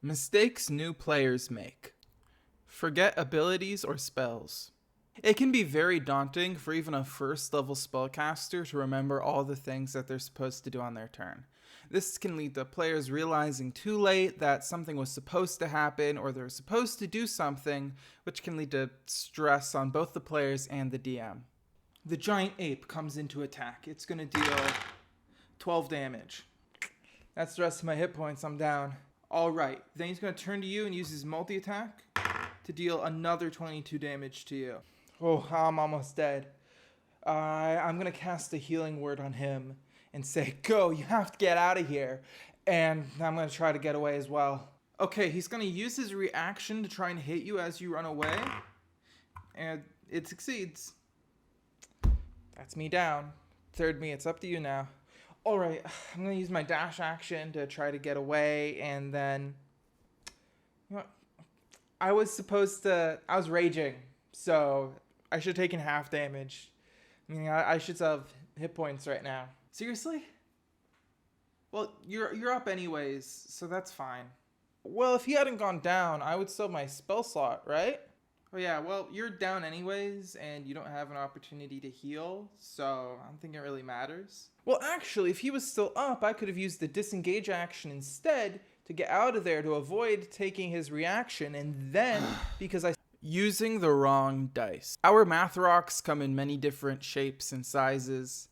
Mistakes new players make. Forget abilities or spells. It can be very daunting for even a first level spellcaster to remember all the things that they're supposed to do on their turn. This can lead to players realizing too late that something was supposed to happen or they're supposed to do something, which can lead to stress on both the players and the DM. The giant ape comes into attack. It's going to deal 12 damage. That's the rest of my hit points. I'm down. Alright, then he's going to turn to you and use his multi-attack to deal another 22 damage to you. Oh, I'm almost dead. I'm going to cast a healing word on him and say, go, you have to get out of here. And I'm going to try to get away as well. Okay, he's going to use his reaction to try and hit you as you run away. And it succeeds. That's me down. Third me, it's up to you now. Alright, I'm going to use my dash action to try to get away, and then... You know, I was raging, so I should have taken half damage. I mean, I should have hit points right now. Seriously? Well, you're up anyways, so that's fine. Well, if he hadn't gone down, I would still have my spell slot, right? Oh yeah, well, you're down anyways, and you don't have an opportunity to heal, so I don't think it really matters. Well, actually, if he was still up, I could have used the disengage action instead to get out of there to avoid taking his reaction, and then, because I... Using the wrong dice. Our math rocks come in many different shapes and sizes.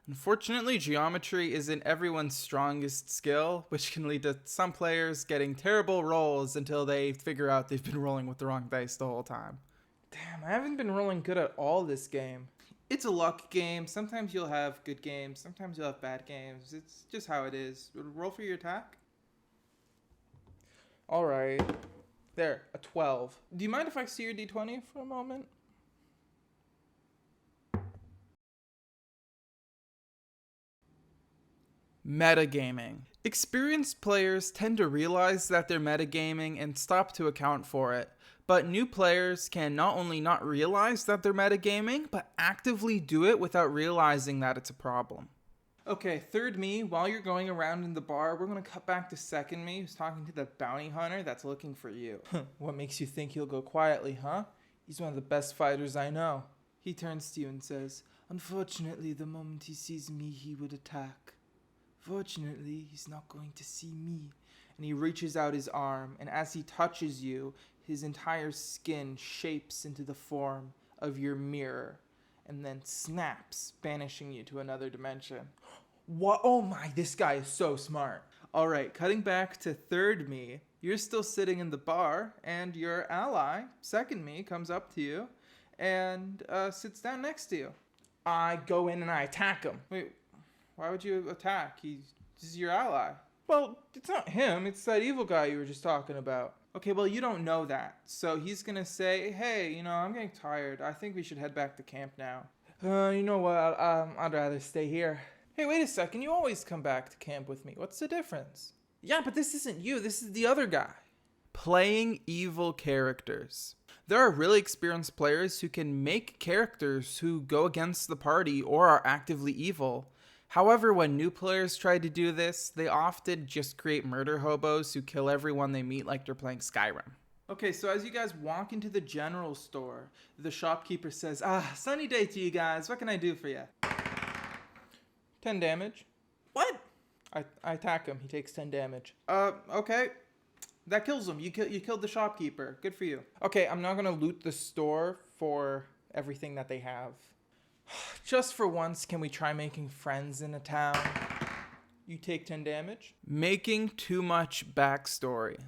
Unfortunately, geometry isn't everyone's strongest skill, which can lead to some players getting terrible rolls until they figure out they've been rolling with the wrong dice the whole time. Damn, I haven't been rolling good at all this game. It's a luck game. Sometimes you'll have good games. Sometimes you'll have bad games. It's just how it is. Roll for your attack. Alright. There, a 12. Do you mind if I see your d20 for a moment? Metagaming. Experienced players tend to realize that they're metagaming and stop to account for it, but new players can not only not realize that they're metagaming, but actively do it without realizing that it's a problem. Okay, third me, while you're going around in the bar, we're going to cut back to second me, who's talking to the bounty hunter that's looking for you. What makes you think he'll go quietly, huh? He's one of the best fighters I know. He turns to you and says, unfortunately, the moment he sees me, he would attack. Fortunately, he's not going to see me. And he reaches out his arm, and as he touches you, his entire skin shapes into the form of your mirror, and then snaps, banishing you to another dimension. What? Oh my, this guy is so smart. Alright, cutting back to third me, you're still sitting in the bar, and your ally, second me, comes up to you, and sits down next to you. I go in and I attack him. Wait, why would you attack? He's your ally. Well, it's not him. It's that evil guy you were just talking about. Okay, well, you don't know that. So he's going to say, hey, I'm getting tired. I think we should head back to camp now. You know what? I'd rather stay here. Hey, wait a second. You always come back to camp with me. What's the difference? Yeah, but this isn't you. This is the other guy. Playing evil characters. There are really experienced players who can make characters who go against the party or are actively evil. However, when new players try to do this, they often just create murder hobos who kill everyone they meet like they're playing Skyrim. Okay, so as you guys walk into the general store, the shopkeeper says, sunny day to you guys. What can I do for you? 10 damage. What? I attack him. He takes 10 damage. Okay. That kills him. You killed the shopkeeper. Good for you. Okay, I'm not going to loot the store for everything that they have. Just for once, can we try making friends in a town? You take 10 damage. Making too much backstory.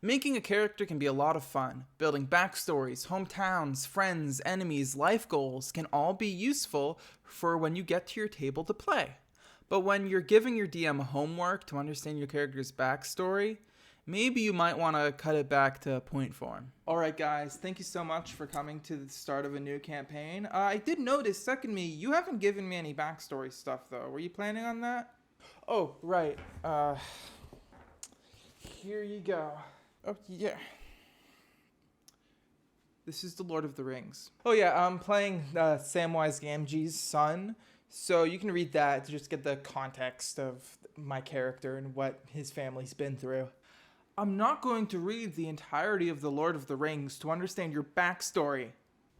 Making a character can be a lot of fun. Building backstories, hometowns, friends, enemies, life goals can all be useful for when you get to your table to play. But when you're giving your DM homework to understand your character's backstory, maybe you might want to cut it back to point form. Alright guys, thank you so much for coming to the start of a new campaign. I did notice, second me, you haven't given me any backstory stuff though. Were you planning on that? Oh, right. Here you go. Oh, yeah. This is the Lord of the Rings. Oh yeah, I'm playing Samwise Gamgee's son. So you can read that to just get the context of my character and what his family's been through. I'm not going to read the entirety of The Lord of the Rings to understand your backstory.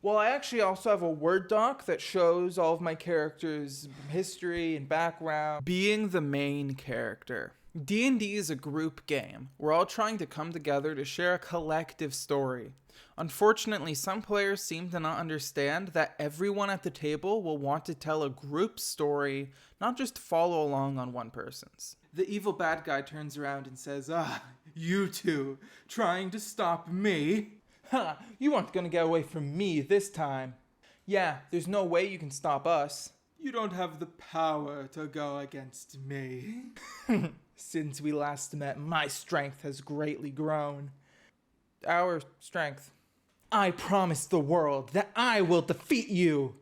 Well, I actually also have a Word doc that shows all of my characters' history and background. Being the main character. D&D is a group game. We're all trying to come together to share a collective story. Unfortunately, some players seem to not understand that everyone at the table will want to tell a group story, not just follow along on one person's. The evil bad guy turns around and says, you two, trying to stop me? Ha, you aren't gonna get away from me this time. Yeah, there's no way you can stop us. You don't have the power to go against me. Since we last met, my strength has greatly grown. Our strength. I promise the world that I will defeat you.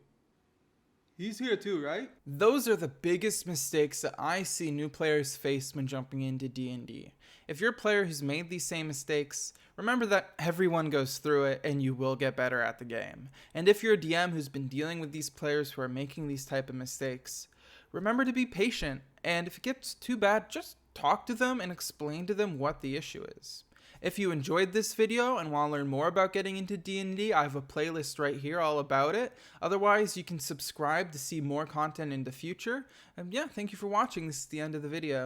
He's here too, right? Those are the biggest mistakes that I see new players face when jumping into D&D. If you're a player who's made these same mistakes, remember that everyone goes through it and you will get better at the game. And if you're a DM who's been dealing with these players who are making these type of mistakes, remember to be patient, and if it gets too bad, just talk to them and explain to them what the issue is. If you enjoyed this video and want to learn more about getting into D&D, I have a playlist right here all about it. Otherwise, you can subscribe to see more content in the future. And yeah, thank you for watching. This is the end of the video.